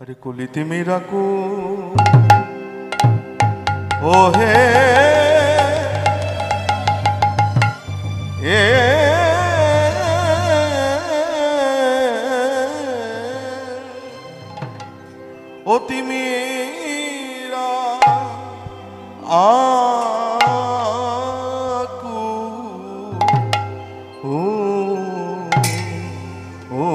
अरे कुलिति मेरा को ओ हे ए ओ तिमीरा आकू ओ ओ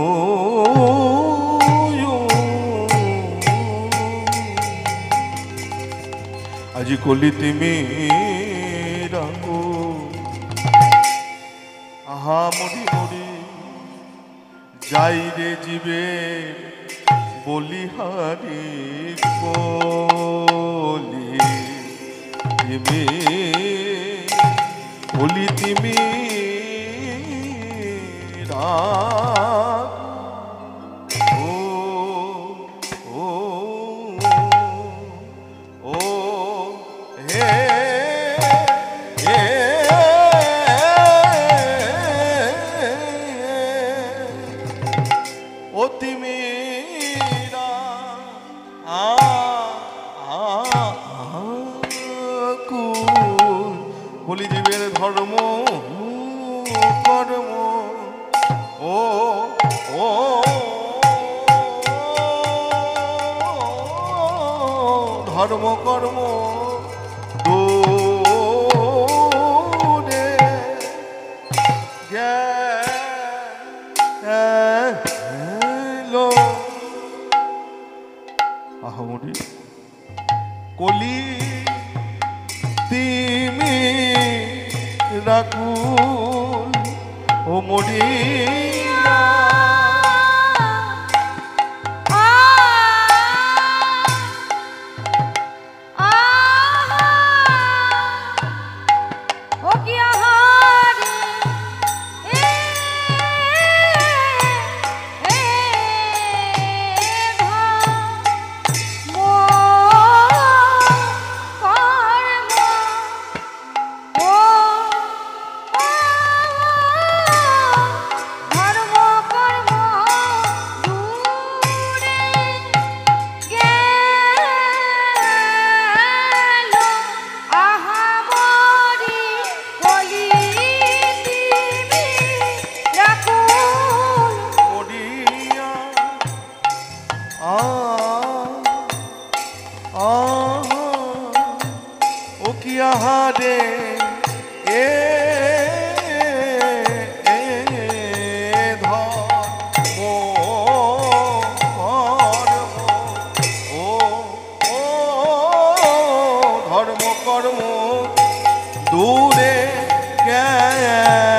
আজি কলিতে মেরা গো আহা মরি মরি যাই রে জীবে বলিহারি কলি তুমি কলিতে মেরা বলি জীবের ধর্ম কর্ম ও ও ধর্ম কর্ম দূরে গেল আহামরি কলি তিমি রাকুল ও মরিয়া ও কি আহারে এ ধর্ম কর্ম দূরে গেল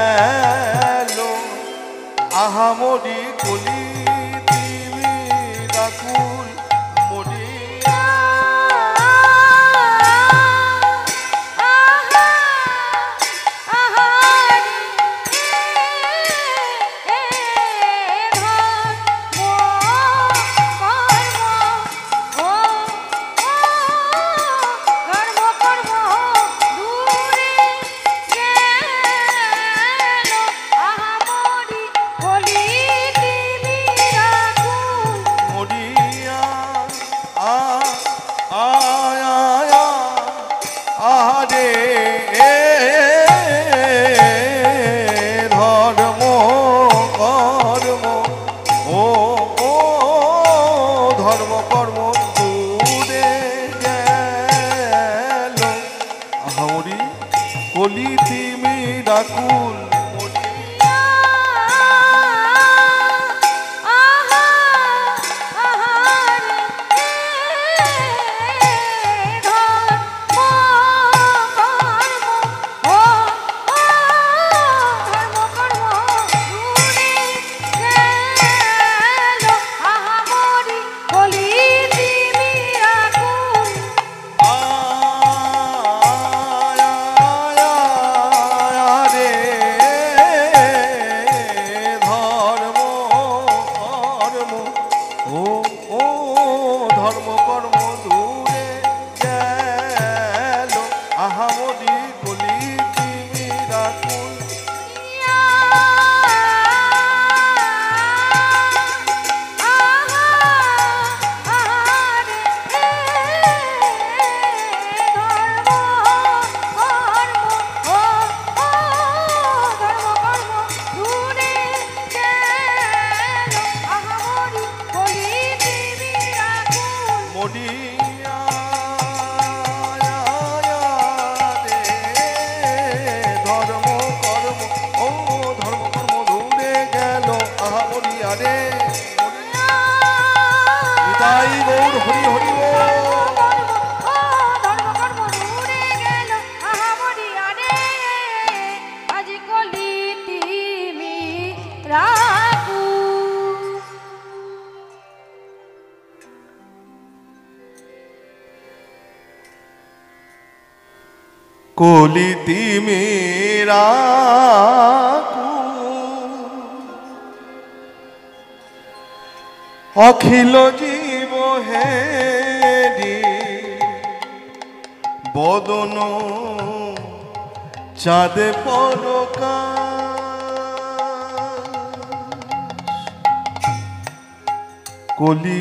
আহামরি কলি তিমি রাকুল কলি তিমি রাকুল রে মরিয়া ধর্ম কর্ম ও ধর্ম কর্ম দূরে গেল আহা মরিয়া রে তাই গৌর হরি হরি কলিতি মেরা অখিল জীব হেরি বদন চাঁদ পরকা কলি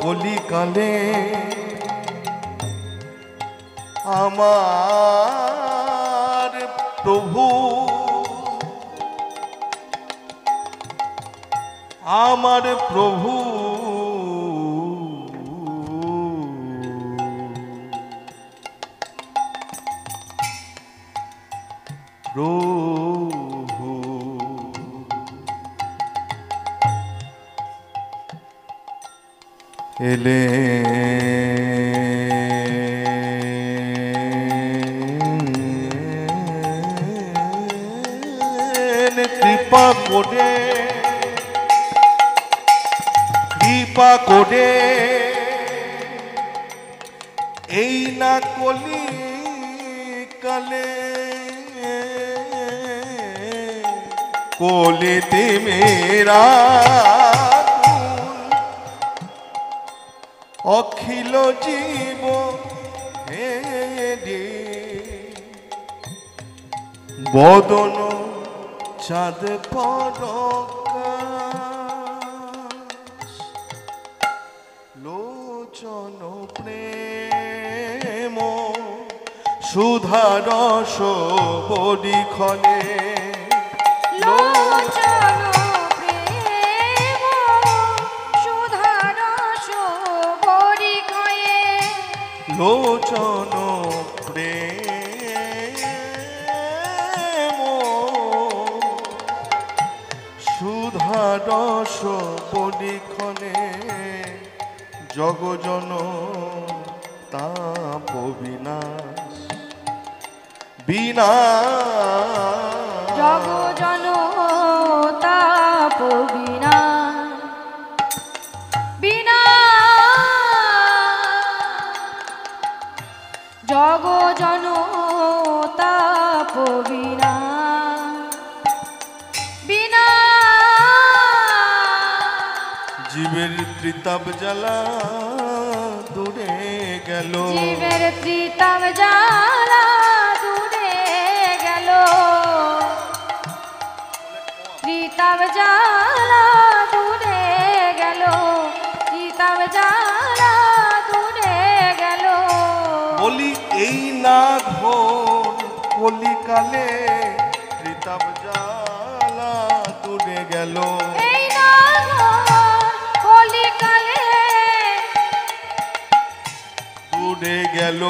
কলিকালে আমার প্রভু এলে কৃপা করে এই না কলি কালে কলিতে মেরা অখিল জীব হেরে বদন চাঁদ পরকাশ লোচন প্রেম সুধারস পরিখনে লোচন প্রেম সুধারস পরিখয়ে লোচন প্রেম সুধারস পরিখনে জগজন তাপ বিনাশ বিনাশ জগজন তাপ বিনাশ বিনাশ জগজন তাপ বিনাশ বিনাশ জীবের ত্রিতাপ জ্বালা দূরে গেল জীবের ত্রিতাপ জ্বালা দূরে গেল ত্রিতাপ জ্বালা দূরে গেল ত্রিতাপ জ্বালা দূরে গেল বলি এই না ঘোর কলিকালে ত্রিতাপ জ্বালা দূরে গেল এই না কলিকালে দূরে গেল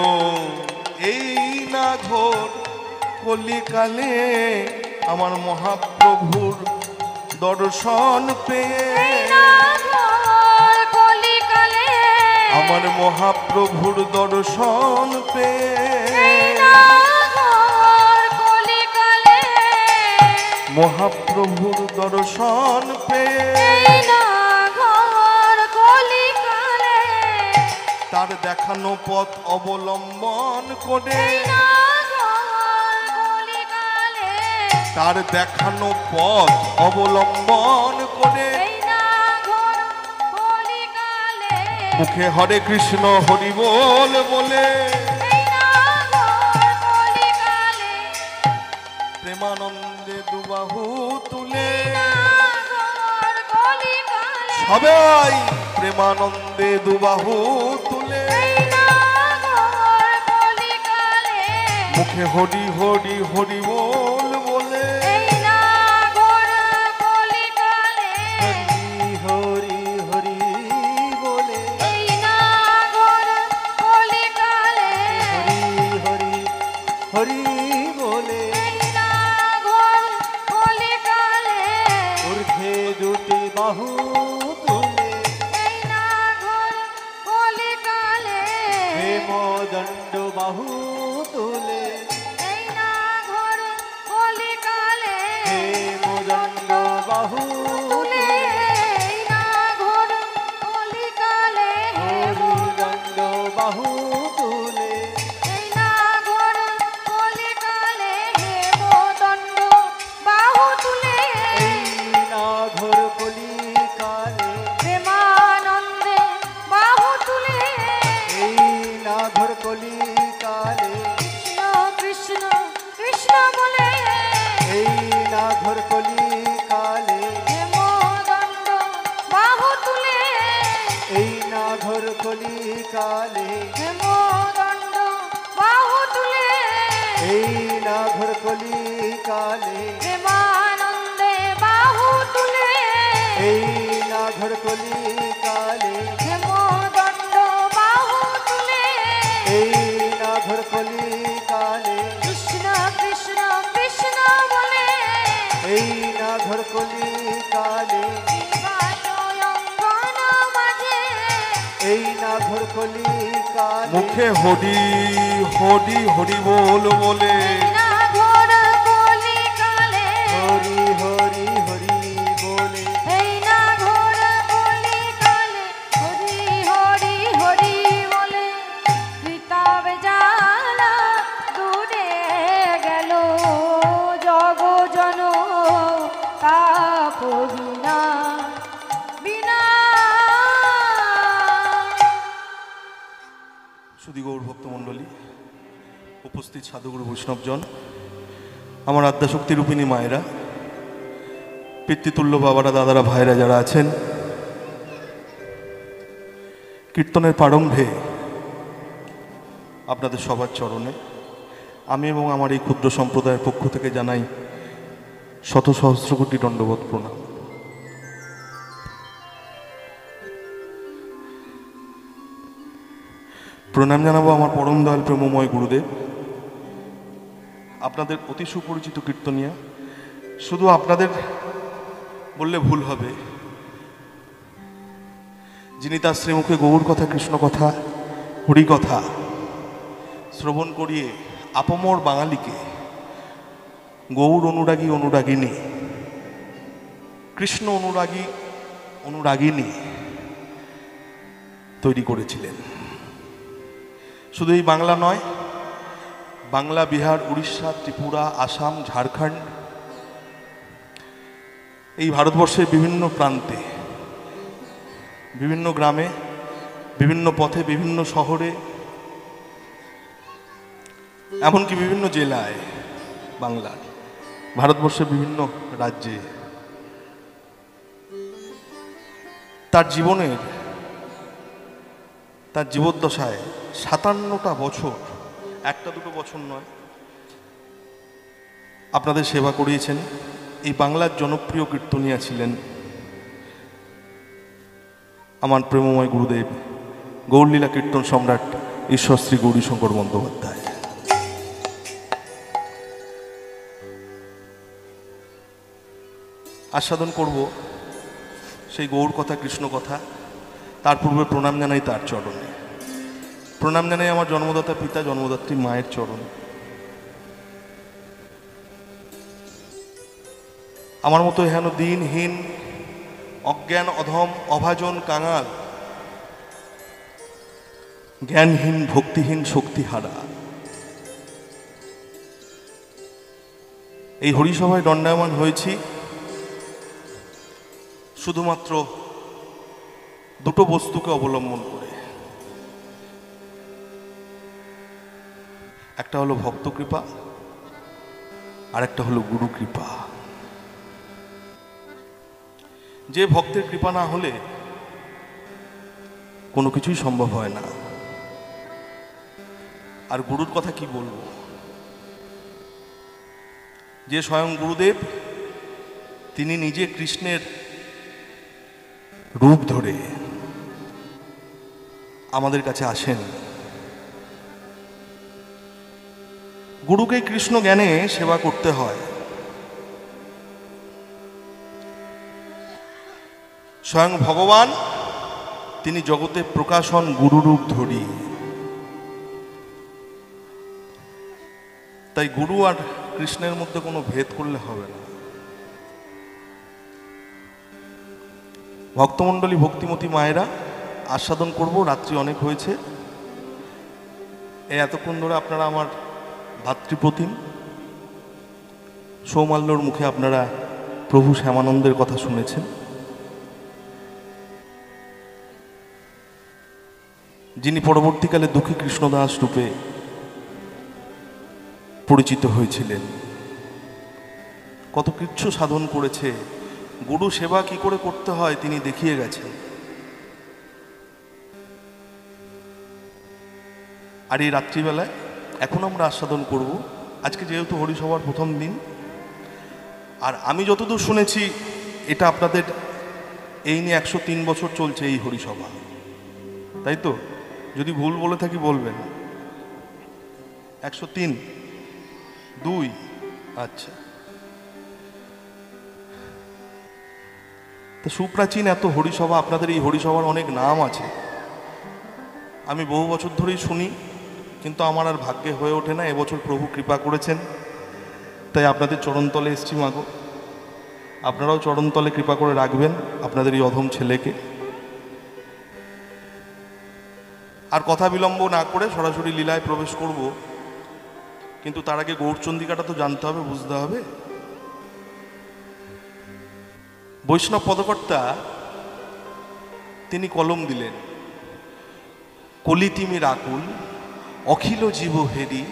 এই না ঘোর কলিকালে আমার মহাপ্রভুর দর্শন পেয়ে কলিকালে আমার মহাপ্রভুর দর্শন পেয়ে কলিকালে মহাপ্রভুর দর্শন পেয়ে কলিকালে তার দেখানো পথ অবলম্বন করে তার দেখানো পথ অবলম্বন করে মুখে হরে কৃষ্ণ হরি বল বলে প্রেমানন্দে দুবাহু তুলে নাগর কলিকালে সবাই প্রেমানন্দে দুবাহু তুলে এই নাগর কলিকালে মুখে হরি হরি হরি বল বলে এই নাগর কলিকালে হরি হরি বলে এই নাগর কলিকালে হরি হরি হরি বলে এই নাগর কলিকালে ঊর্ধ্বে দুটি বাহু তুলে এই নাগর কলিকালে হেমদণ্ড বাহু তুলে এই নাগর কলিকালে হেমদণ্ড বাহু তুলে এই নাগর কলিকালে হরিদণ্ড বাহু তুলে এই নাগর কলিকালে হেমদণ্ড বাহু তুলে এই নাঘর কলিকালে প্রেমানন্দে বাহু তুলে এই নাঘর কলিকালে কৃষ্ণ কৃষ্ণ কৃষ্ণ বলে এই নাঘর কলিকালে হেমদণ্ড বাহু তুলে এই নাঘর কলিকালে হেমদণ্ড বাহু তুলে এই নাঘর কলিকালে প্রেমানন্দে বাহু তুলে এই নাঘর কলিকালে হেমদণ্ড বাহু তুলে এই নাঘর কলিকালে কৃষ্ণ কৃষ্ণ কৃষ্ণ বলে এই নাঘর কলিকালে অঙ্গন মাঝে এই নাঘর কলিকালে মুখে হরি হরি হরি বল বলে নাগর কলিকালে হরি হরি হরি বলে এই নাগর কলিকালে হরি হরি হরি বলে ঋতব জ্বালা দূরে গেল জগজন তাপ বিনা বিনা সুধী গৌর ভক্তমণ্ডলী, উপস্থিত সাধুগুরু বৈষ্ণবজন, আমার আদ্যাশক্তি রূপিণী মায়েরা, পিতৃতুল্য বাবারা, দাদারা, ভাইরা যারা আছেন, কীর্তনের প্রারম্ভে আপনাদের সবার চরণে আমি এবং আমার এই ক্ষুদ্র সম্প্রদায়ের পক্ষ থেকে জানাই শত সহস্র কোটি দণ্ডবোধ প্রণাম। প্রণাম জানাবো আমার পরম দয়াল প্রেমময় গুরুদেব, আপনাদের অতি সুপরিচিত কীর্তনিয়া। শুধু আপনাদের বললে ভুল হবে, যিনি তার শ্রীমুখে গৌর কথা, কৃষ্ণ কথা, হরি কথা শ্রবণ করিয়ে আপমর বাঙালিকে গৌর অনুরাগী অনুরাগিনী, কৃষ্ণ অনুরাগী অনুরাগিনী তৈরি করেছিলেন। শুধু এই বাংলা নয়, বাংলা, বিহার, উড়িষ্যা, ত্রিপুরা, আসাম, ঝাড়খণ্ড, এই ভারতবর্ষের বিভিন্ন প্রান্তে, বিভিন্ন গ্রামে, বিভিন্ন পথে, বিভিন্ন শহরে, এমনকি বিভিন্ন জেলায়, বাংলার, ভারতবর্ষের বিভিন্ন রাজ্যে তার জীবনের, তার জীবদ্দশায় 57টা বছর, একটা দুটো বছর নয়, আপনাদের সেবা করিয়েছেন। এই বাংলার জনপ্রিয় কীর্তনিয়া ছিলেন আমার প্রেমময় গুরুদেব গৌরলীলা কীর্তন সম্রাট ঈশ্বর শ্রী গৌরীশঙ্কর বন্দ্যোপাধ্যায়। আস্বাদন করব সেই গৌর কথা, কৃষ্ণ কথা। তার পূর্বে প্রণাম জানাই তার চরণে, প্রণাম জানাই আমার জন্মদাতা পিতা, জন্মদাত্রী মায়ের চরণে। আমার মতো হেন দিনহীন, অজ্ঞান, অধম, অভাজন, কাঙাল, জ্ঞানহীন, ভক্তিহীন, শক্তিহারা এই হরিসভায় দণ্ডায়মান হয়েছি শুধুমাত্র দুটো বস্তুকে অবলম্বন করে। একটা হলো ভক্ত কৃপা, আর একটা হলো গুরু কৃপা। যে ভক্তের কৃপা না হলে কোনো কিছুই সম্ভব হয় না। আর গুরুর কথা কি বলবো, যে স্বয়ং গুরুদেব তিনি নিজে কৃষ্ণের রূপ ধরে আমাদের কাছে আসেন। গুরুকে কৃষ্ণ জ্ঞানে সেবা করতে হয়। স্বয়ং ভগবান তিনি জগতে প্রকাশন গুরুরূপ ধরি। তাই গুরু আর কৃষ্ণের মধ্যে কোনো ভেদ করলে হবে না। ভক্তমণ্ডলী, ভক্তিমতী মায়েরা, আস্বাদন করব, রাত্রি অনেক হয়েছে। এতক্ষণ ধরে আপনারা আমার ভাতৃপ্রতিম সৌমাল্যর মুখে আপনারা প্রভু শ্যামানন্দের কথা শুনেছেন, যিনি পরবর্তীকালে দুঃখী কৃষ্ণদাস রূপে পরিচিত হয়েছিলেন। কত কৃচ্ছ সাধন করেছে, গুরু সেবা কি করে করতে হয় তিনি দেখিয়ে গেছেন। আর এই রাত্রিবেলায় এখন আমরা আস্বাদন করব। আজকে যেহেতু হরিসভার প্রথম দিন, আর আমি যতদূর শুনেছি এটা আপনাদের এই নিয়ে 103 বছর চলছে এই হরিসভা, তাই তো? যদি ভুল বলে থাকি বলবেন। 103, 2, আচ্ছা। তো সুপ্রাচীন এত হরিসভা, আপনাদের এই হরিসভার অনেক নাম আছে, আমি বহু বছর ধরেই শুনি, কিন্তু আমার আর ভাগ্যে হয়ে ওঠে না। এবছর প্রভু কৃপা করেছেন, তাই আপনাদের চরণতলে এসছি। মাগো, আপনারাও চরণতলে কৃপা করে রাখবেন আপনাদের এই অধম ছেলেকে। আর কথা বিলম্ব না করে সরাসরি লীলায় প্রবেশ করব, কিন্তু তার আগে গৌরচন্দ্রিকাটা তো জানতে হবে, বুঝতে হবে। বৈষ্ণব পদকর্তা তিনি কলম দিলেন, কলি তিমির আকুল অখিল জীব হেরি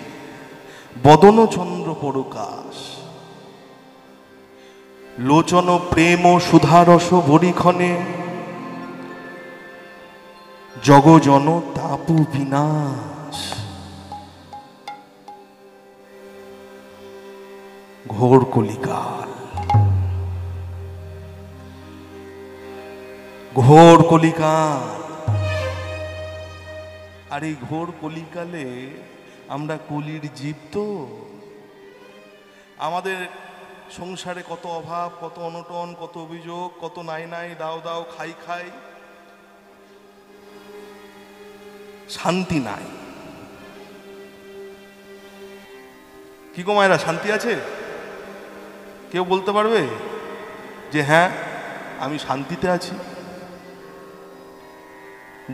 বদন চন্দ্র পরকাশ, লোচন প্রেম সুধারস বরিক্ষণে জগজন তাপু বিনাশ। ঘোর কলিকাল, ঘোর কলিকাল। আর এই ঘোর কলিকালে আমরা কলির জীব তো। আমাদের সংসারে কত অভাব, কত অনটন, কত অভিযোগ, কত নাই নাই, দাও দাও, খাই খাই, শান্তি নাই। কি গো মায়েরা, শান্তি আছে? কেউ বলতে পারবে যে হ্যাঁ আমি শান্তিতে আছি?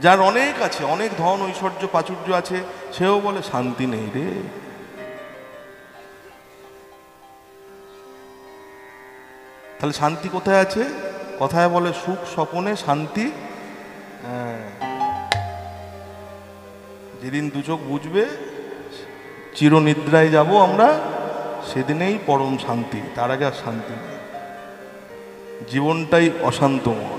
যার অনেক আছে, অনেক ধন ঐশ্বর্য প্রাচুর্য আছে, সেও বলে শান্তি নেই রে। তাহলে শান্তি কোথায় আছে? কথায় বলে সুখ স্বপনে শান্তি। যেদিন দু চোখ বুঝবে চিরনিদ্রায় যাব আমরা, সেদিনেই পরম শান্তি, তার আগে আর শান্তি নেই। জীবনটাই অশান্তময়।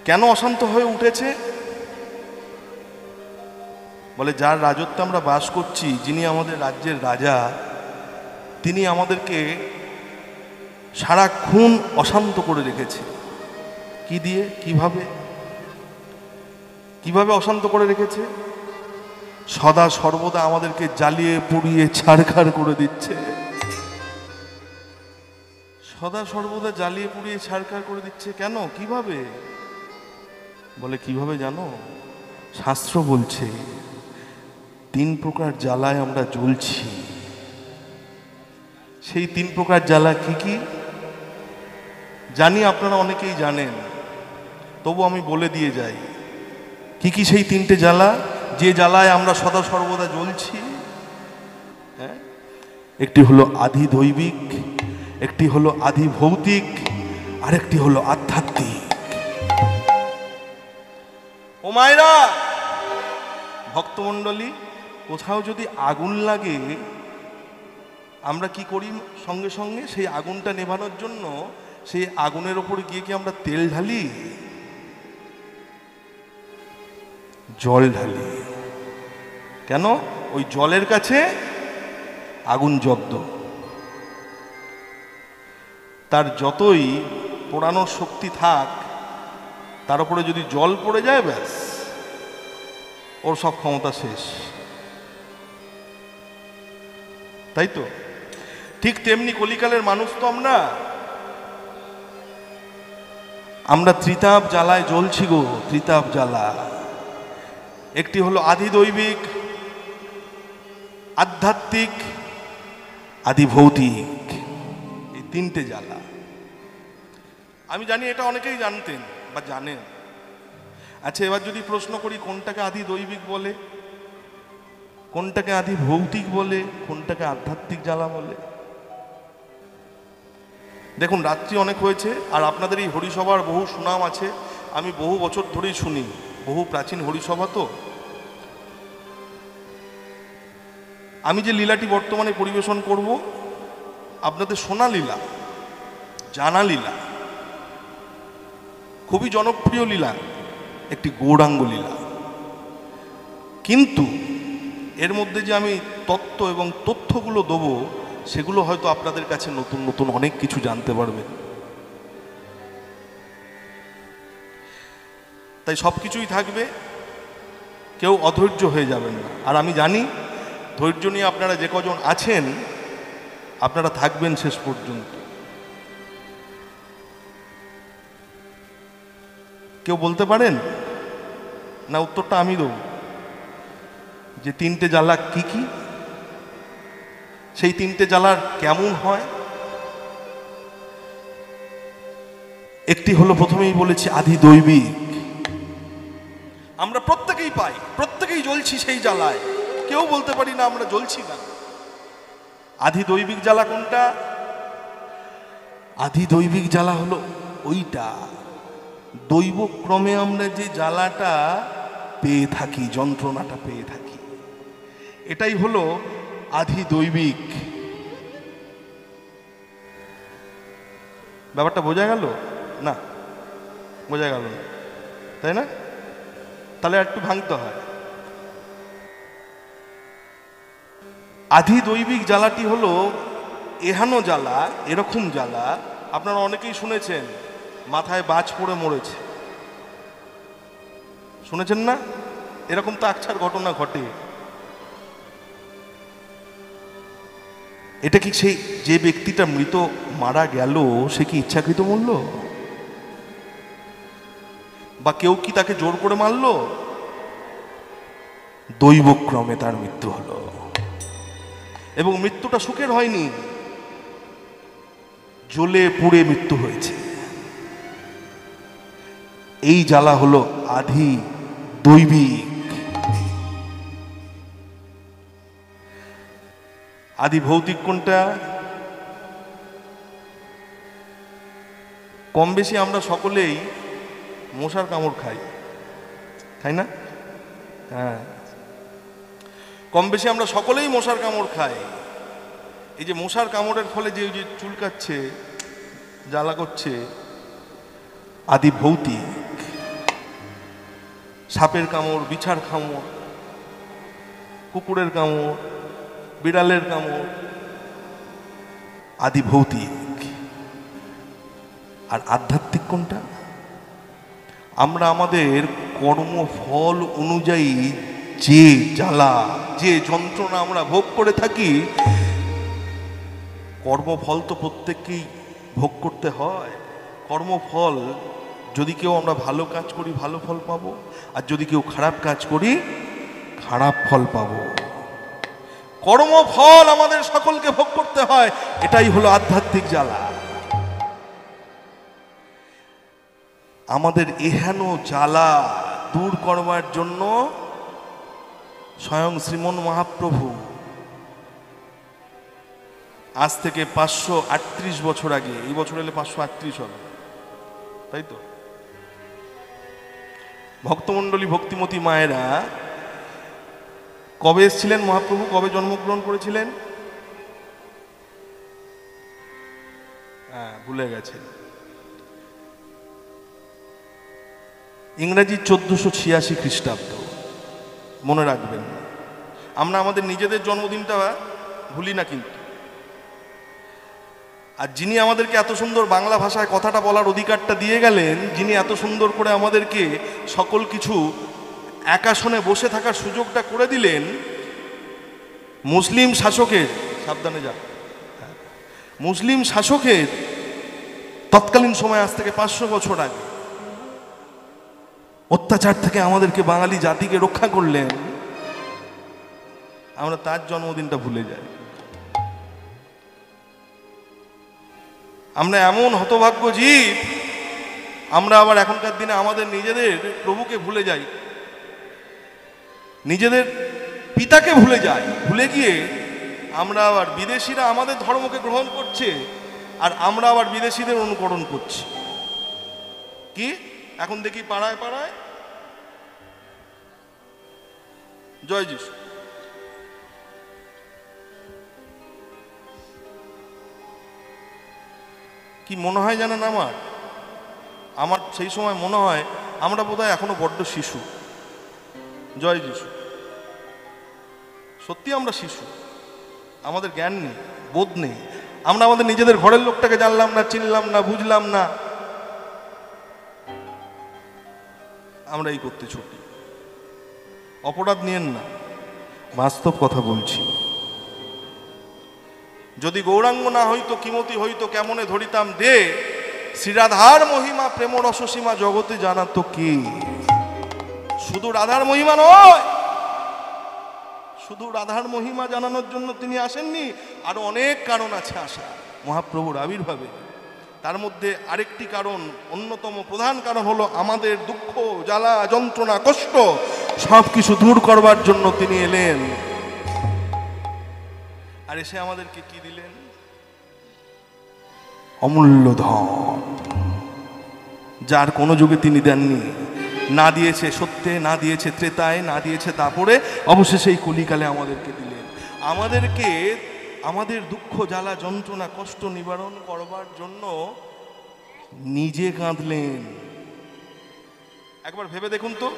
কেন অশান্ত হয়ে উঠেছে? বলে যার রাজত্বে আমরা বাস করছি, যিনি আমাদের রাজ্যের রাজা, তিনি আমাদেরকে সারাক্ষণ অশান্ত করে রেখেছে। কি দিয়ে, কিভাবে কিভাবে অশান্ত করে রেখেছে? সদা সর্বদা আমাদেরকে জ্বালিয়ে পুড়িয়ে ছারখার করে দিচ্ছে। সদা সর্বদা জ্বালিয়ে পুড়িয়ে ছারখার করে দিচ্ছে। কেন, কিভাবে? বলে কিভাবে জানো? শাস্ত্র বলছে 3 প্রকার জ্বালায় আমরা জ্বলছি। সেই 3 প্রকার জ্বালা কি কি জানি, আপনারা অনেকেই জানেন, তবু আমি বলে দিয়ে যাই কি কি সেই 3টে জ্বালা, যে জ্বালায় আমরা সদা সর্বদা জ্বলছি। হ্যাঁ, একটি হলো আধি দৈবিক, একটি হলো আধি ভৌতিক, আরেকটি হলো আধ্যাত্মিক। ও মায়েরা, ভক্তমণ্ডলী, কোথাও যদি আগুন লাগে আমরা কি করি? সঙ্গে সঙ্গে সেই আগুনটা নেভানোর জন্য সেই আগুনের ওপর গিয়ে কি আমরা তেল ঢালি? জল ঢালি। কেন? ওই জলের কাছে আগুন জব্দ। তার যতই পোড়ানোর শক্তি থাক, তার উপরে যদি জল পড়ে যায়, ব্যাস ওর সব ক্ষমতা শেষ। তাই তো? ঠিক তেমনি কলিকালের মানুষ তো আমরা ত্রিতাপ জ্বালায় জ্বলছি গো, ত্রিতাপ জ্বালা। একটি হলো আধিদৈবিক, আধ্যাত্মিক, আধিভৌতিক, এই তিনটে জ্বালা। আমি জানি এটা অনেকেই জানতেন বা জানেন। আচ্ছা, এবার যদি প্রশ্ন করি কোনটাকে আধিদৈবিক বলে, কোনটাকে আধিভৌতিক বলে, কোনটাকে আধ্যাত্মিক জ্বালা বলে? দেখুন, রাত্রি অনেক হয়েছে, আর আপনাদের এই হরিসভার বহু সুনাম আছে। আমি বহু বছর ধরেই শুনি, বহু প্রাচীন হরিসভা তো। আমি যে লীলাটি বর্তমানে পরিবেশন করব, আপনাদের শোনা লীলা, জানা লীলা, খুবই জনপ্রিয় লীলা, একটি গৌরাঙ্গ লীলা। কিন্তু এর মধ্যে যে আমি তত্ত্ব এবং তথ্যগুলো দেবো, সেগুলো হয়তো আপনাদের কাছে নতুন নতুন অনেক কিছু জানতে পারবেন। তাই সব কিছুই থাকবে, কেউ অধৈর্য হয়ে যাবেন না। আর আমি জানি ধৈর্য নিয়ে আপনারা যে কজন আছেন, আপনারা থাকবেন শেষ পর্যন্ত। কেউ বলতে পারেন না? উত্তরটা আমি দেব, যে তিনটে জ্বালা কি কি, সেই তিনটে জ্বালার কেমন হয়। একটি হলো, প্রথমেই বলেছি, আধিদৈবিক। আমরা প্রত্যেকেই পাই, প্রত্যেকেই জ্বলছি সেই জ্বালায়, কেউ বলতে পারি না আমরা জ্বলছি না। আধিদৈবিক জ্বালা কোনটা? আধিদৈবিক জ্বালা হলো ওইটা, দৈবক্রমে আমরা যে জ্বালাটা পেয়ে থাকি, যন্ত্রণাটা পেয়ে থাকি, এটাই হলো আধিদৈবিক। ব্যাপারটা বোঝা গেল না? বোঝা গেল না, তাই না? তাহলে একটু ভাঙতে হয়। আধিদৈবিক জ্বালাটি হলো এহানো জ্বালা, এরকম জ্বালা। আপনারা অনেকেই শুনেছেন মাথায় বাজ পড়ে মরেছে, শুনেছেন না? এরকম তো আকছার ঘটনা ঘটে। এটা কি সেই যে ব্যক্তিটা মৃত মারা গেল, সে কি ইচ্ছাকৃত মরল? বা কেউ কি তাকে জোর করে মারল? দৈবক্রমে তার মৃত্যু হলো, এবং মৃত্যুটা সুখের হয়নি, জ্বলে পুড়ে মৃত্যু হয়েছে। এই জ্বালা হলো আধিদৈবিক। আধিভৌতিক কোনটা? কম বেশি আমরা সকলেই মশার কামড় খাই, খাই না? হ্যাঁ, কম বেশি আমরা সকলেই মশার কামড় খাই। এই যে মশার কামড়ের ফলে যে চুলকাচ্ছে, জ্বালা করছে, আধিভৌতিক। সাপের কামড়, বিছার কামড়, কুকুরের কামড়, বিড়ালের কামড়, আধিভৌতিক। আর আধ্যাত্মিক কোনটা? আমরা আমাদের কর্মফল অনুযায়ী যে জ্বালা, যে যন্ত্রণা আমরা ভোগ করে থাকি, কর্মফল তো প্রত্যেককেই ভোগ করতে হয়। কর্মফল, যদি কেউ আমরা ভালো কাজ করি ভালো ফল পাবো, আর যদি কেউ খারাপ কাজ করি খারাপ ফল পাবো। কর্মফল আমাদের সকলকে ভোগ করতে হয়, এটাই হলো আধ্যাত্মিক জ্বালা। আমাদের এহেন জ্বালা দূর করবার জন্য স্বয়ং শ্রীমন মহাপ্রভু আজ থেকে 538 বছর আগে, এই বছর এলে 538 হবে, তাই তো? ভক্তমণ্ডলী, ভক্তিমতী মায়েরা কবে এসেছিলেন মহাপ্রভু, কবে জন্মগ্রহণ করেছিলেন? হ্যাঁ, ভুলে গেছেন। ইংরাজি 1486 খ্রিস্টাব্দ, মনে রাখবেন। আমরা আমাদের নিজেদের জন্মদিনটা ভুলি না কিন্তু। আর যিনি আমাদেরকে এত সুন্দর বাংলা ভাষায় কথাটা বলার অধিকারটা দিয়ে গেলেন, যিনি এত সুন্দর করে আমাদেরকে সকল কিছু এক আসনে বসে থাকার সুযোগটা করে দিলেন, মুসলিম শাসকের, সাবধানে যা, মুসলিম শাসকের তৎকালীন সময় আজ থেকে 500 বছর আগে অত্যাচার থেকে আমাদেরকে বাঙালি জাতিকে রক্ষা করলেন, আমরা তার জন্মদিনটা ভুলে যাই। আমরা এমন হতভাগ্য জীব, আমরা আবার এখনকার দিনে আমাদের নিজেদের প্রভুকে ভুলে যাই, নিজেদের পিতাকে ভুলে যাই। ভুলে গিয়ে আমরা আবার বিদেশিরা আমাদের ধর্মকে গ্রহণ করছে, আর আমরা আবার বিদেশিদের অনুকরণ করছি। কি এখন দেখি পাড়ায় পাড়ায় জয় যিশু। কি মনে হয় জানেন, আমার সেই সময় মনে হয় আমরা বোধহয় এখনো বড্ড শিশু। জয় যিশু। সত্যি আমরা শিশু, আমাদের জ্ঞান নেই, বোধ নেই। আমরা আমাদের নিজেদের ঘরের লোকটাকে জানলাম না, চিনলাম না, বুঝলাম না, আমরা এই করতে ছুটি। অপরাধ নিয়েন না, বাস্তব কথা বলছি। যদি গৌরাঙ্গ না হইতো, কিমতি হইতো, কেমনে ধরিতাম দে, শ্রীরাধার মহিমা প্রেম রসসীমা জগতে জানাতো কি। শুধু রাধার মহিমা নয়, শুধু রাধার মহিমা জানানোর জন্য তিনি আসেননি, আরো অনেক কারণ আছে আসা মহাপ্রভুর আবির্ভাবে। তার মধ্যে আরেকটি কারণ, অন্যতম প্রধান কারণ হলো আমাদের দুঃখ, জ্বালা, যন্ত্রণা, কষ্ট সব কিছু দূর করবার জন্য তিনি এলেন। আর এসে আমাদেরকে কি দিলেন? অমূল্য ধন, যার কোনো যুগে তিনি দেননি। না দিয়েছে সত্যে, না দিয়েছে ত্রেতায়, না দিয়েছে দাপরে, অবশেষে এই কলিকালে আমাদেরকে দিলেন। আমাদেরকে আমাদের দুঃখ, জ্বালা, যন্ত্রণা, কষ্ট নিবারণ করবার জন্য নিজে কাঁদলেন। একবার ভেবে দেখুন তো,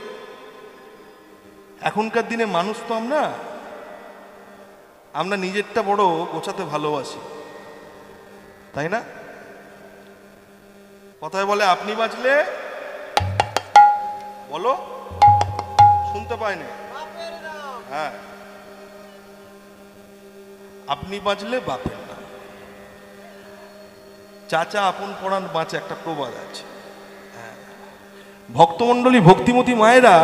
এখনকার দিনে মানুষ তো আমরা নিজেরটা বড় গোছাতে ভালোবাসি, তাই না? কথায় বলে আপনি বাঁচলে, বলো, শুনতে পাই না, হ্যাঁ, আপনি বাঁচলে বাপের নাম। চাচা আপন পরাণ বাঁচে, একটা প্রবাদ আছে। ভক্তমণ্ডলী, ভক্তিমতী মায়েরা,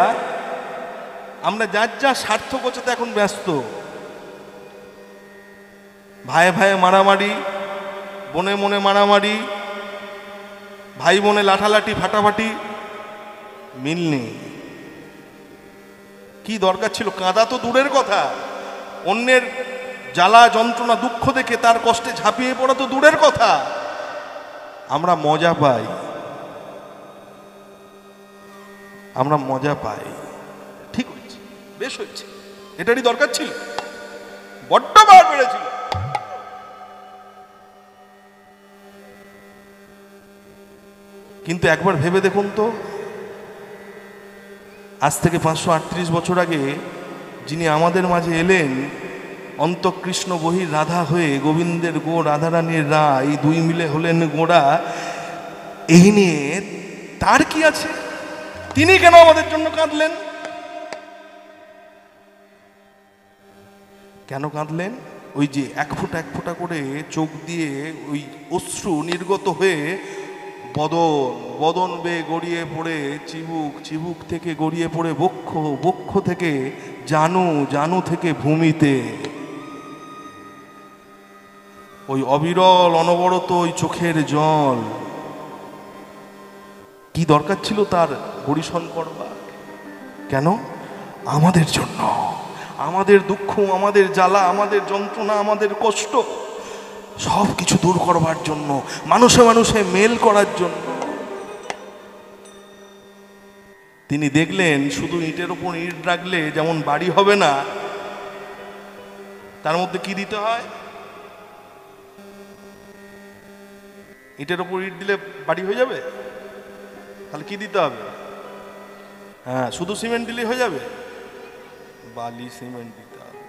আমরা যার যা স্বার্থ গোছাতে এখন ব্যস্ত। ভাইয়ে ভাইয়ে মারামারি, বনে মনে মারামারি, ভাই বোনে লাঠালাঠি, ফাটাফাটি, মিল নেই। কি দরকার ছিল? কাঁদা তো দূরের কথা, অন্যের জ্বালা, যন্ত্রণা, দুঃখ দেখে তার কষ্টে ঝাঁপিয়ে পড়া তো দূরের কথা। আমরা মজা পাই, আমরা মজা পাই। ঠিক হয়েছে, বেশ হয়েছে, এটারই দরকার ছিল, বড্ড বার বেড়েছিল। কিন্তু একবার ভেবে দেখুন তো, আজ থেকে 538 বছর আগে যিনি আমাদের মাঝে এলেন, অন্তঃকৃষ্ণ বহির রাধা হয়ে, গোবিন্দের গো, রাধারানীর রা, এই দুই মিলে হলেন গোড়া, এই নিয়ে তার কি আছে? তিনি কেন আমাদের জন্য কাঁদলেন? কেন কাঁদলেন? ওই যে এক ফোঁটা এক ফোঁটা করে চোখ দিয়ে ওই অশ্রু নির্গত হয়ে বদন বেয়ে গড়িয়ে পড়ে চিবুক, চিবুক থেকে গড়িয়ে পড়ে বক্ষ, বক্ষ থেকে জানু, জানু থেকে ভূমিতে, ওই অবিরল অনবরত ওই চোখের জল। কি দরকার ছিল তার পরিশন করবার? কেন? আমাদের জন্য, আমাদের দুঃখ, আমাদের জ্বালা, আমাদের যন্ত্রণা, আমাদের কষ্ট সব কিছু দূর করবার জন্য, মানুষে মানুষে মেল করার জন্য। তিনি দেখলেন শুধু ইটের ওপর ইট রাখলে যেমন বাড়ি হবে না, তার মধ্যে কি দিতে হয়? ইটের ওপর ইট দিলে বাড়ি হয়ে যাবে? তাহলে কি দিতে হবে? হ্যাঁ, শুধু সিমেন্ট দিলেই হয়ে যাবে? বালি সিমেন্ট দিতে হবে।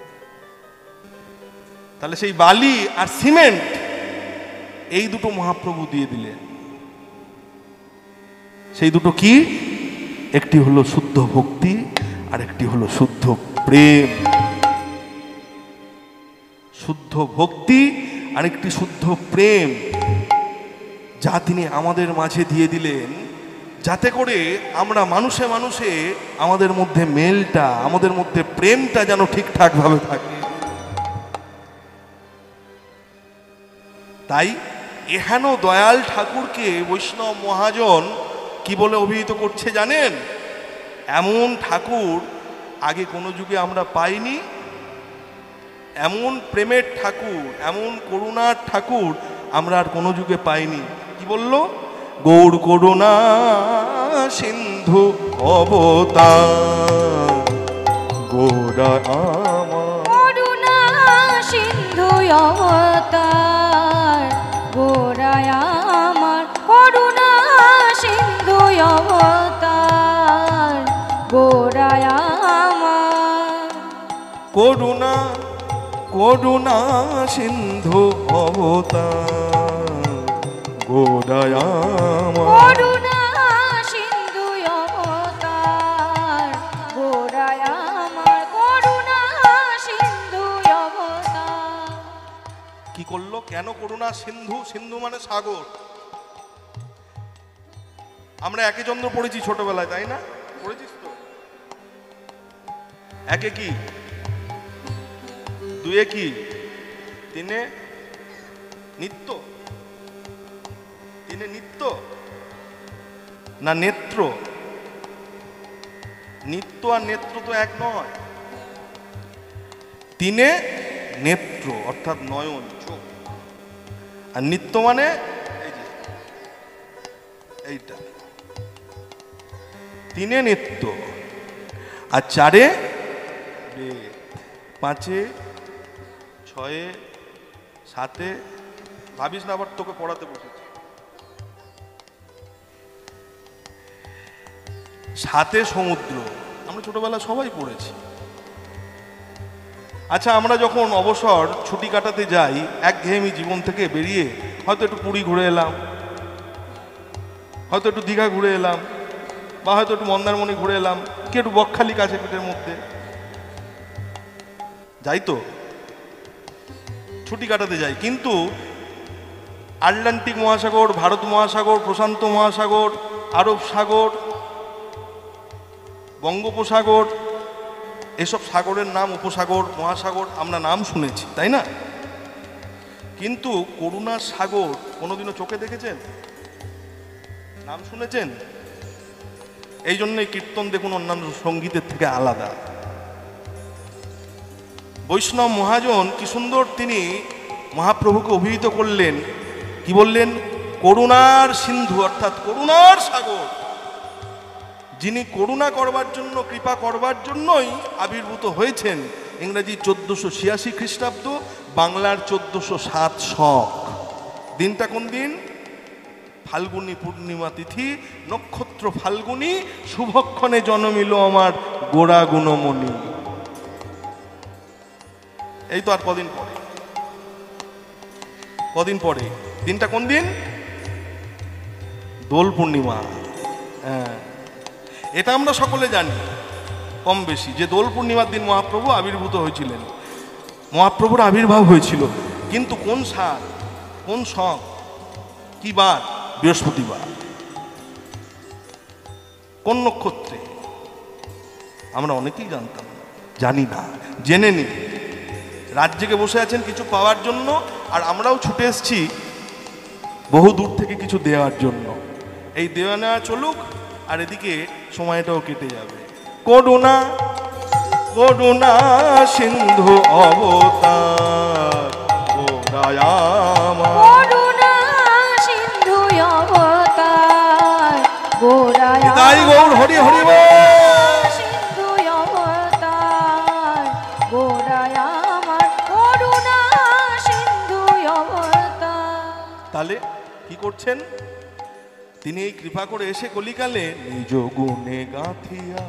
তাহলে সেই বালি আর সিমেন্ট এই দুটো মহাপ্রভু দিয়ে দিলেন। সেই দুটো কি? একটি হলো শুদ্ধ ভক্তি আর একটি হলো শুদ্ধ প্রেম। শুদ্ধ ভক্তি আর একটি শুদ্ধ প্রেম, যা তিনি আমাদের মাঝে দিয়ে দিলেন, যাতে করে আমরা মানুষে মানুষে আমাদের মধ্যে মেলটা, আমাদের মধ্যে প্রেমটা যেন ঠিকঠাক ভাবে থাকে। তাই এহেন দয়াল ঠাকুরকে বৈষ্ণব মহাজন কি বলে অভিহিত করছে জানেন? এমন ঠাকুর আগে কোনো যুগে আমরা পাইনি, এমন প্রেমের ঠাকুর, এমন করুণার ঠাকুর আমরা আর কোনো যুগে পাইনি। কি বলল? গৌর করুণা সিন্ধু অবতার গোরা আমার, করুণা সিন্ধু অবতার গোরায় আমার, করুণা সিন্ধু অবতার গোরায় আমার। করুণা করুণা সিন্ধু অবতার গোরায় আমার, করুণা সিন্ধু অবতার গোরায় আমার, করুণা সিন্ধু অবতার। কি করলো? কেন করুণা সিন্ধু? সিন্ধু মানে সাগর। আমরা একে চন্দ্র পড়েছি ছোটবেলায়, তাই না? পড়েছিস তো? একে কি, দুয়ে কি, তিনে নিত্য, তিনে নিত্য না নেত্র? নিত্য আর নেত্র তো এক নয়। তিনে নেত্র অর্থাৎ নয়ন, চোখ। আর নিত্য মানে এই যে এইটা। তিনে নিত্য, আর চারে বেদ, পাঁচে, ছয়ে, সাতে, ভাবিস না আবার তোকে পড়াতে বসেছি, সাতে সমুদ্র। আমরা ছোটবেলায় সবাই পড়েছি। আচ্ছা, আমরা যখন অবসর ছুটি কাটাতে যাই, একঘেয়েমি জীবন থেকে বেরিয়ে হয়তো একটু পুরী ঘুরে এলাম, হয়তো একটু দীঘা ঘুরে এলাম, বা হয়তো একটু মন্দারমণি ঘুরে এলাম, কি একটু বকখালি কাছে পিঠের মধ্যে যাই তো, ছুটি কাটাতে যাই। কিন্তু আটলান্টিক মহাসাগর, ভারত মহাসাগর, প্রশান্ত মহাসাগর, আরব সাগর, বঙ্গোপসাগর, এসব সাগরের নাম, উপসাগর, মহাসাগর আমরা নাম শুনেছি, তাই না? কিন্তু করুণার সাগর কোনোদিনও চোখে দেখেছেন? নাম শুনেছেন? এই জন্যই কীর্তন দেখুন অন্যান্য সঙ্গীতের থেকে আলাদা। বৈষ্ণব মহাজন কি সুন্দর তিনি মহাপ্রভুকে অভিহিত করলেন। কি বললেন? করুণার সিন্ধু অর্থাৎ করুণার সাগর, যিনি করুণা করবার জন্য, কৃপা করবার জন্যই আবির্ভূত হয়েছেন। ইংরেজি 1486 খ্রিস্টাব্দ, বাংলার 1407 শক। দিনটা কোন দিন? ফাল্গুনী পূর্ণিমা তিথি, নক্ষত্র ফাল্গুনী, শুভক্ষণে জন্মিল আমার গোড়া গুণমণি। এই তো আর কদিন পরে, কদিন পরে দিনটা কোন দিন? দোল পূর্ণিমা। হ্যাঁ, এটা আমরা সকলে জানি কম বেশি, যে দোল পূর্ণিমার দিন মহাপ্রভু আবির্ভূত হয়েছিলেন, মহাপ্রভুর আবির্ভাব হয়েছিল। কিন্তু কোন সাল, কোন শক, কি বার? বৃহস্পতিবার। কোন নক্ষত্রে? আমরা অনেকেই জানতাম, জানি না, জেনে নিই। রাত জেগে বসে আছেন কিছু পাওয়ার জন্য, আর আমরাও ছুটে এসেছি বহু দূর থেকে কিছু দেওয়ার জন্য। এই দেওয়া নেওয়া চলুক, আর এদিকে সময়টাও কেটে যাবে। করুণা করুণা সিন্ধু অবতার গোরায় আমার, করুণা সিন্ধু অবতার গোরায় তাই গৌর হরি হরি বল। সিন্ধু অবতার গোরায় আমার, তাহলে কি করছেন তিনি? এই কৃপা করে এসে কলিকালে নিজ গুণে গাথিয়া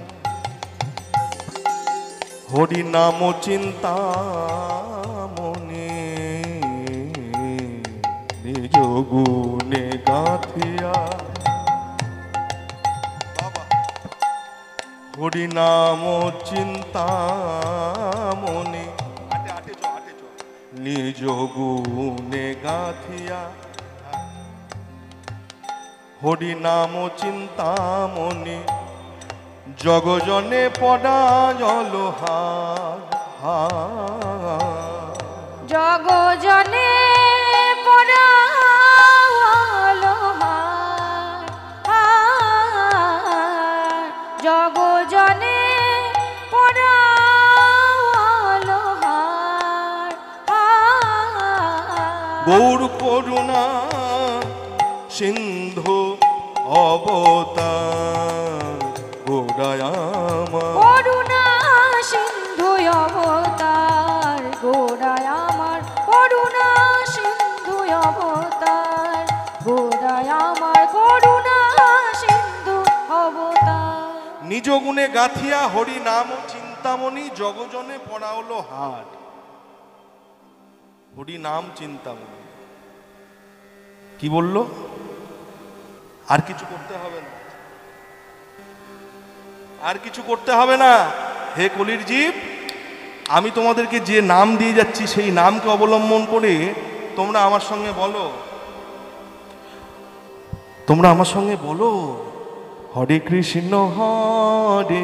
হরি নাম চিন্তা মনে, নিজ গুণে গাথিয়া হরি নাম চিন্তা মনে, নিজ গুণে গাথিয়া হরি নাম চিন্তা মনে, জগজনে পড়া জলহার জগজনে জগজনে গৌর করুণা সিন্ধু অবতার গোড়ায়ামা, করুণা সিন্ধু অবতার গোড়ায় আমার, করুণা সিন্ধু অবতার গোড়ায় আমার, করুণা সিন্ধু অবতার। নিজ গুণে গাথিয়া হরি নাম চিন্তামণি, জগজনে পড়া হলো হাট। হরি নাম চিন্তামণি কি বলল? আর কিছু করতে হবে না, আর কিছু করতে হবে না। হে কলির জীব, আমি তোমাদেরকে যে নাম দিয়ে যাচ্ছি সেই নামকে অবলম্বন করে তোমরা আমার সঙ্গে বলো, তোমরা আমার সঙ্গে বলো হরে কৃষ্ণ হরে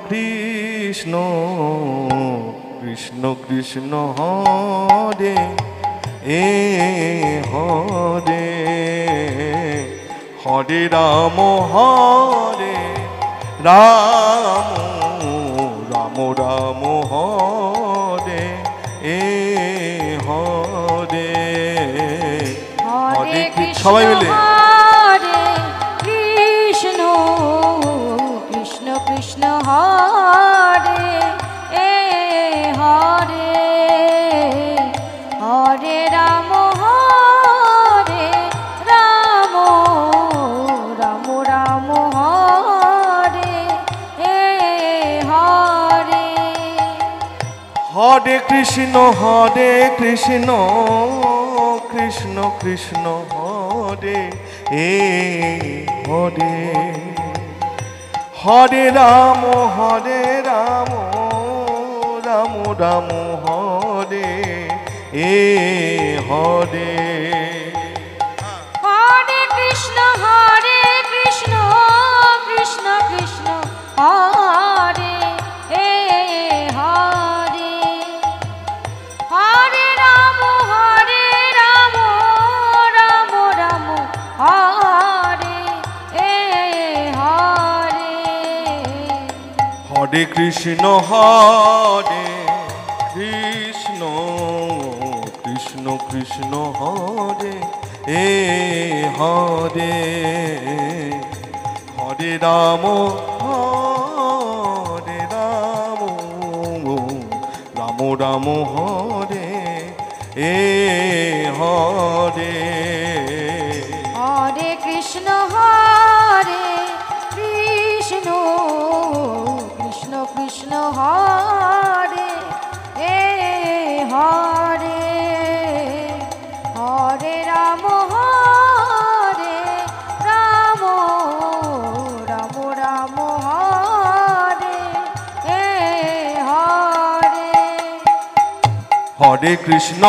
কৃষ্ণ কৃষ্ণ কৃষ্ণ হরে এ হরে, হরে রাম হরে রাম রাম রাম হরে এ হরে, হরে কৃষ্ণ সবাই মিলে হরে কৃষ্ণ কৃষ্ণ কৃষ্ণ হরে এ হরে, হরে রাম হরে রাম রাম রাম হরে এ হরে, হরে কৃষ্ণ কৃষ্ণ কৃষ্ণ হরে এ হরে, হরে রাম রাম রাম হরে এ হরে, হরে কৃষ্ণ কৃষ্ণ কৃষ্ণ হরে এ হরে, হরে রাম রাম রাম হরে এ হরে, হরে কৃষ্ণ কৃষ্ণ কৃষ্ণ হরে এ হরে, হরে রাম রাম হরে এ হরে, হরে কৃষ্ণ কৃষ্ণ কৃষ্ণ হরে এ হরে, হরে রাম রাম রাম হরে এ হরে, হরে কৃষ্ণ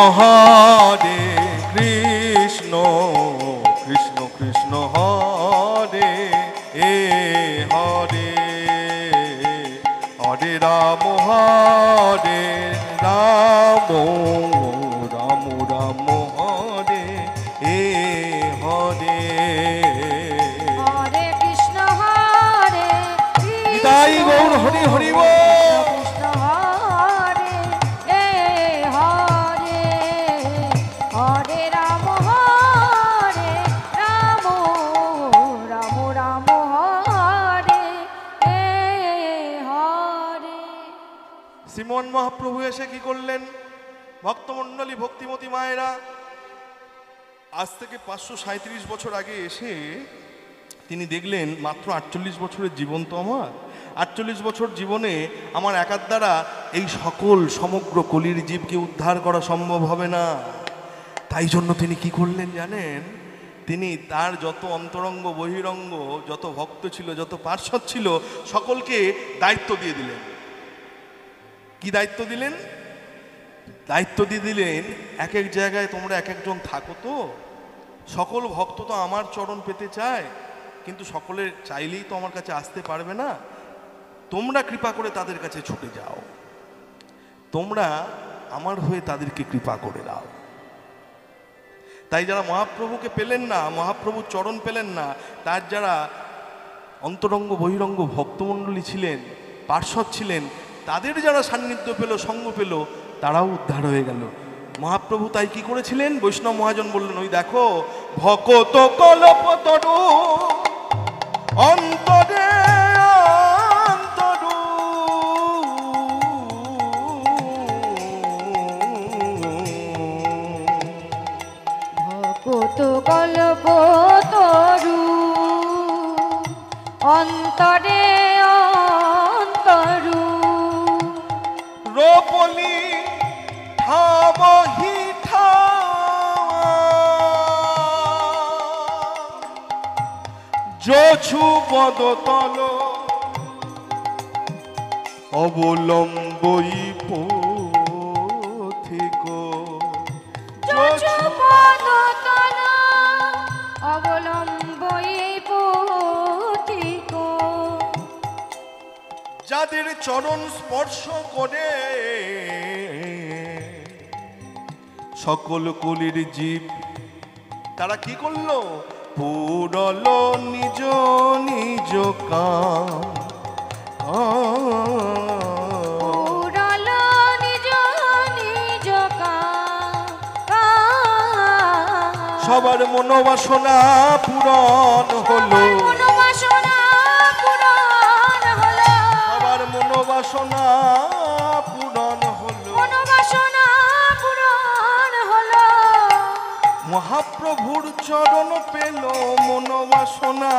কৃষ্ণ কৃষ্ণ হরে এ হরে, হরে রাম রাম রাম হরে এ হরে, হরে কৃষ্ণ নিতাই গৌর হরি হরি বল। কৃষ্ণ হরে এ হরে, হরে রাম রাম রাম হরে এ হরে। শ্রীমন মহাপ্রভু এসে কি করলেন? ভক্তমণ্ডলী ভক্তিমতী মায়েরা আজ থেকে 537 বছর আগে এসে তিনি দেখলেন মাত্র 48 বছরের জীবন তো আমার, 48 বছর জীবনে আমার একার দ্বারা এই সকল সমগ্র কলির জীবকে উদ্ধার করা সম্ভব হবে না। তাই জন্য তিনি কি করলেন জানেন? তিনি তার যত অন্তরঙ্গ বহিরঙ্গ, যত ভক্ত ছিল, যত পার্ষদ ছিল, সকলকে দায়িত্ব দিয়ে দিলেন। কি দায়িত্ব দিলেন? দায়িত্ব দিয়ে দিলেন, এক এক জায়গায় তোমরা এক একজন থাকো, তো সকল ভক্ত তো আমার চরণ পেতে চায়, কিন্তু সকলের চাইলেই তো আমার কাছে আসতে পারবে না। তোমরা কৃপা করে তাদের কাছে ছুটে যাও, তোমরা আমার হয়ে তাদেরকে কৃপা করে দাও। তাই যারা মহাপ্রভুকে পেলেন না, মহাপ্রভুর চরণ পেলেন না, তার যারা অন্তরঙ্গ বহিরঙ্গ ভক্তমণ্ডলী ছিলেন, পার্ষদ ছিলেন, তাদের যারা সান্নিধ্য পেল, সঙ্গ পেল, তারাও উদ্ধার হয়ে গেল। মহাপ্রভু তাই কি করেছিলেন? বৈষ্ণব মহাজন বললেন, ওই দেখো ভকত কল্পতরু অন্তরে অন্তরু ভকত কল্প তরু অন্তরে অন্তরু রোপলি থামহি যছু পদতল অবলম্বই পথিক যছু পদতল অবলম্বই পথিক যাদের চরণ স্পর্শ করে সকল কলির জীব, তারা কি করলো? পুরল নিজ নিজ কাম। পুরল নিজ নিজ কাম। সবার মনোবাসনা পূরণ হলো, মনোবাসনা পূরণ হলো, সবার মনোবাসনা পূরণ হলো, মনোবাসনা পূরণ হলো। মহাপ্রভুর চরণ পেল, মনোবাসনা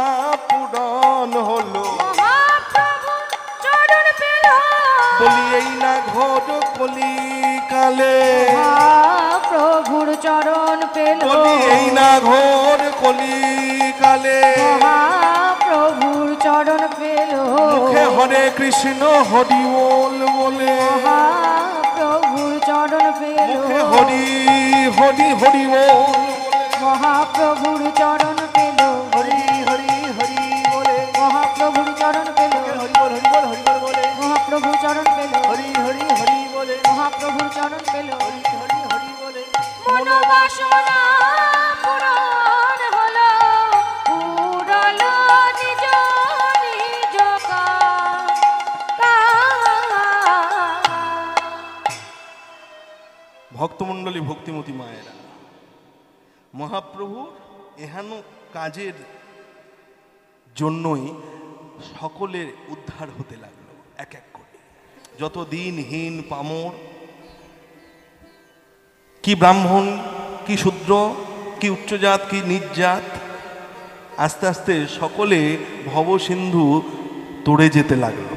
পূরণ হলো। মহাপ্রভু চরণ পেল, বলি এই না ঘোর কলিকালে, মহাপ্রভুর চরণ পেল, বলি এই না ঘোর কলিকালে। মহাপ্রভুর চরণ পেল, মুখে হরে কৃষ্ণ হরি বল বলে, মহাপ্রভুর চরণ পেল, মুখে হরি হরি হরি বল, মহাপ্রভুর চরণ পেল, হরি হরি হরি বলে মহাপ্রভুর চরণ পেল, হরি বল হরি বল হরি বল বলে মহাপ্রভুর চরণ পেল, হরি হরি হরি বলে মহাপ্রভুর চরণ পেল। হরি হরি হরি বলে মনোবাসনা পূরণ হলো, পুরল নিজ নিজ কাম। ভক্তমণ্ডলী, ভক্তিমতী মায়েরা, মহাপ্রভুর এহেন কাজের জন্যই সকলের উদ্ধার হতে লাগলো এক এক করে। যত দিনহীন পামর, কি ব্রাহ্মণ, কি শূদ্র, কি উচ্চজাত, কি নিচজাত, আস্তে আস্তে সকলে ভবসিন্ধু তড়ে যেতে লাগলো।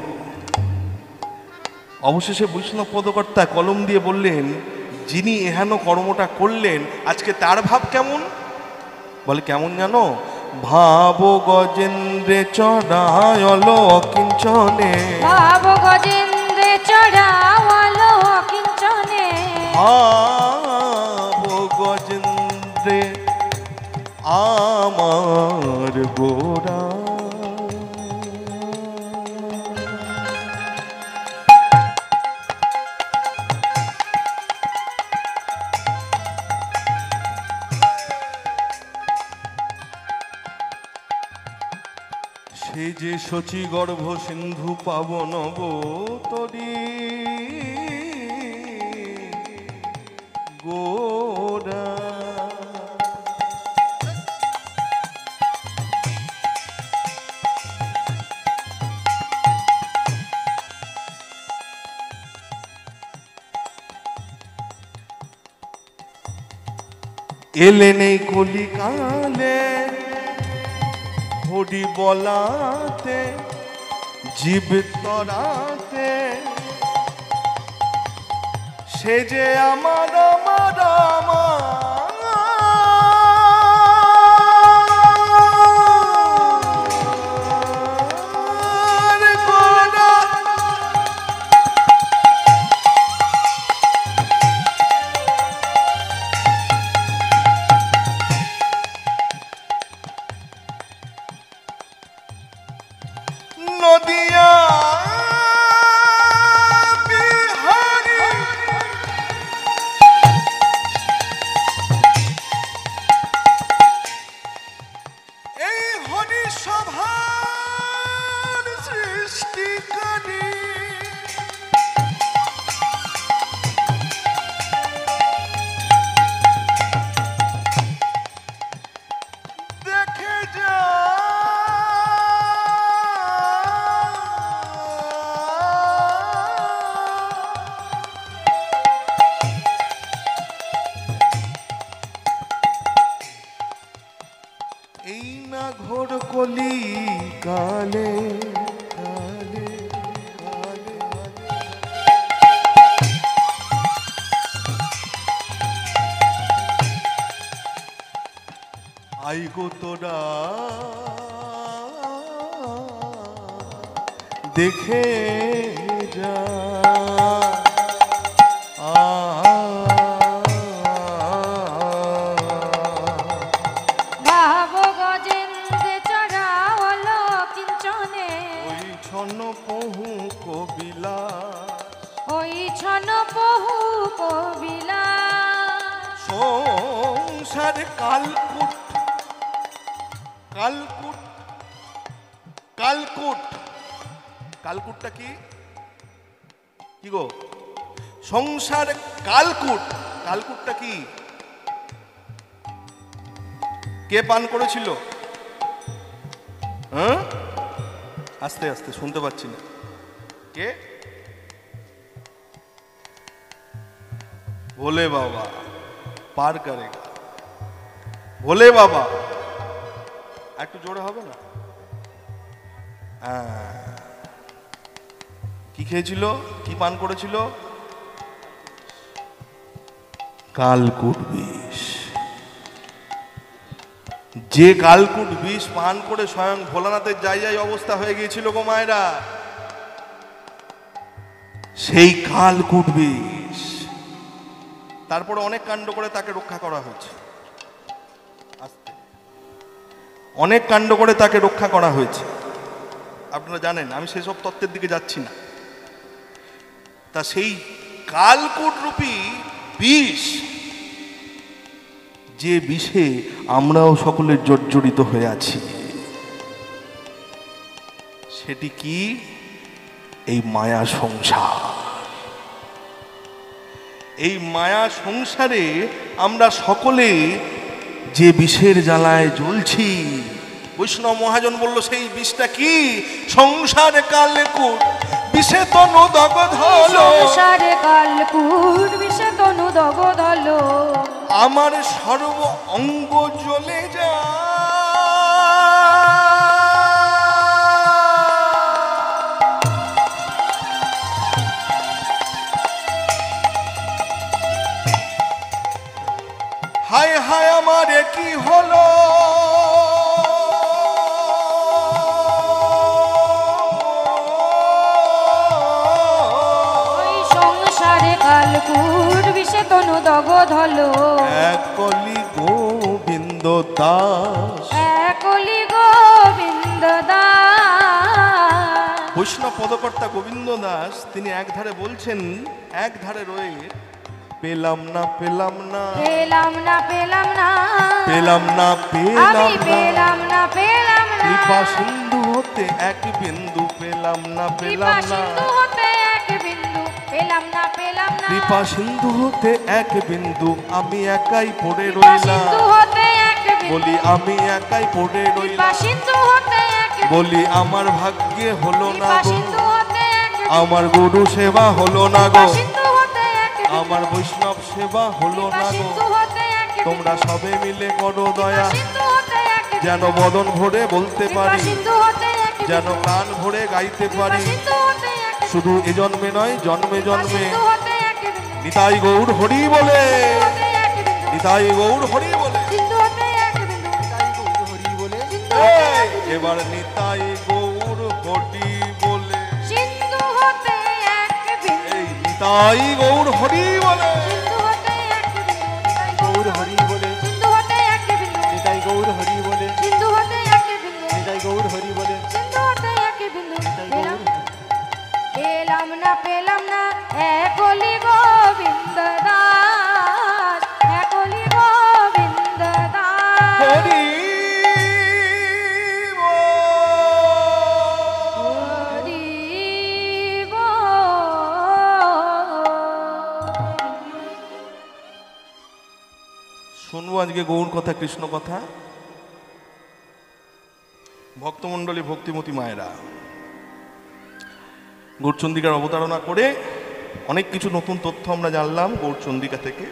অবশেষে বৈষ্ণব পদকর্তা কলম দিয়ে বললেন, যিনি এহেন কর্মটা করলেন আজকে তার ভাব কেমন? বলে কেমন জানো? ভাব গজেন্দ্রে চড়ায়ল অকিঞ্চনে, ভাব গজেন্দ্রে চড়াওয়াল কিঞ্চনে, ভাব গজেন্দ্রে আমার গোরা। সে যে শচী গর্ভ সিন্ধু পাবনব তরি গোরা। এলেন এই কলিকালে হরি বলাতে জীব তরাতে, সে যে আমার আমার আমার গোরা। নদিয়া বিহারী এই হরি সভার সৃষ্টিকারী, দেখে যা এই না ঘোর কলি কালে কালে কালে। আই গো তোরা দেখে যা, ভাব গজেন্দ্রে চড়াওয়ালো কিঞ্চনে, ওই ছন্ন পহু কবিলা, ওই ছন বহু কবিলা। সংসার কালকুট কালকুট কালকুট। কালকুটটা কি কি গো? সংসার কালকুট। কালকুটটা কি? কে পান করেছিল? হ্যাঁ, আস্তে আস্তে শুনতে পাচ্ছি না। কে? ভোলে বাবা পার করেগা। ভোলে বাবা, একটু জোরে হবে না? কি খেয়েছিল? কি পান করেছিল? কালকুট বিষ। যে কালকুট বিষ পান করে স্বয়ং ভোলানাথের যাই যাই অবস্থা হয়ে গিয়েছিল গো মায়েরা, সেই কালকুট বিষ। তারপরে অনেক কাণ্ড করে তাকে রক্ষা করা হয়েছে। অনেক কাণ্ড করে তাকে রক্ষা করা হয়েছে, আপনারা জানেন। আমি সেসব তত্ত্বের দিকে যাচ্ছি না। তা সেই কালকুট রূপী বিষ, যে বিষে আমরাও সকলে জর্জরিত হয়ে আছি, সেটি কি? এই মায়া সংসার। এই মায়া সংসারে আমরা সকলে যে বিষের জ্বালায় জ্বলছি, বৈষ্ণব মহাজন বলল সেই বিষটা কি? সংসার কালকুট বিষে তনু দগ্ধ হলো, সংসার কালকুট বিষে তনু দগ্ধ হলো, আমার সর্ব অঙ্গ জ্বলে যা। হায় হায় আমার কি হলো, ওই সংসারে কালকুট বিষে তনু দগ্ধ হলো, এক কলি গোবিন্দ দাস। একলি গোবিন্দ দাস। বৈষ্ণব পদকর্তা গোবিন্দ দাস তিনি এক ধারে বলছেন, এক ধারে রয়ে পেলাম না পেলাম না পেলাম না পেলাম না পেলাম না আমি পেলাম না, পেলাম না পেলাম না কৃপা সিন্ধু হতে এক বিন্দু পেলাম না কৃপা পেলাম না, সিন্ধু হতে এক বিন্দু পেলাম না পেলাম না কৃপা সিন্ধু হতে এক বিন্দু আমি একাই পড়ে কৃপা রইলাম। সিন্ধু হতে এক বিন্দু বলি আমি একাই পড়ে কৃপা রইলাম। সিন্ধু হতে এক বিন্দু বলি আমার ভাগ্যে হলো না কৃপা গো, সিন্ধু হতে এক বিন্দু আমার গুরু সেবা হলো না কৃপা গো, সিন্ধু হতে এক বিন্দু আমার বৈষ্ণব সেবা হলো কৃপা না গো, সিন্ধু হতে এক তোমরা সবে মিলে করো কৃপা দয়া, সিন্ধু হতে এক যেন বিন্দু, বদন ভরে বলতে কৃপা পারি, সিন্ধু হতে এক বিন্দু, যেন প্রাণ ভরে গাইতে কৃপা পারি, সিন্ধু হতে এক বিন্দু, শুধু এ জন্মে নয় জন্মে কৃপা জন্মে। সিন্ধু হতে এক বিন্দু, নিতাই গৌর হরি বলে, সিন্ধু হতে এক বিন্দু, নিতাই গৌর হরি বলে। সিন্ধু হতে এক বিন্দু, তাই গৌর হরি বলে সিন্ধু হতে এই, এক বিন্দু, এবার নিতাই গৌর হরি বলে, সিন্ধু হতে এক বিন্দু, এই নিতাই গৌর হরি বলে। সিন্ধু হতে এক বিন্দু, গৌর হরি বলে সিন্ধু হতে এক বিন্দু, নিতাই গৌর হরি বলে সিন্ধু হতে এক বিন্দু, নিতাই গৌর হরি বলে সিন্ধু হতে এক বিন্দু। নিতাই গৌর পেলাম না পেলাম না একলি গোবিন্দ দাস, একলি গোবিন্দ দাস। হরি বল। হরি বল। শুনবো আজকে গৌর কথা, কৃষ্ণ কথা। ভক্তমণ্ডলী, ভক্তিমতী মায়েরা, গৌরচন্দ্রিকার অবতারণা করে অনেক কিছু নতুন তথ্য আমরা জানলাম গৌরচন্দ্রিকা থেকে।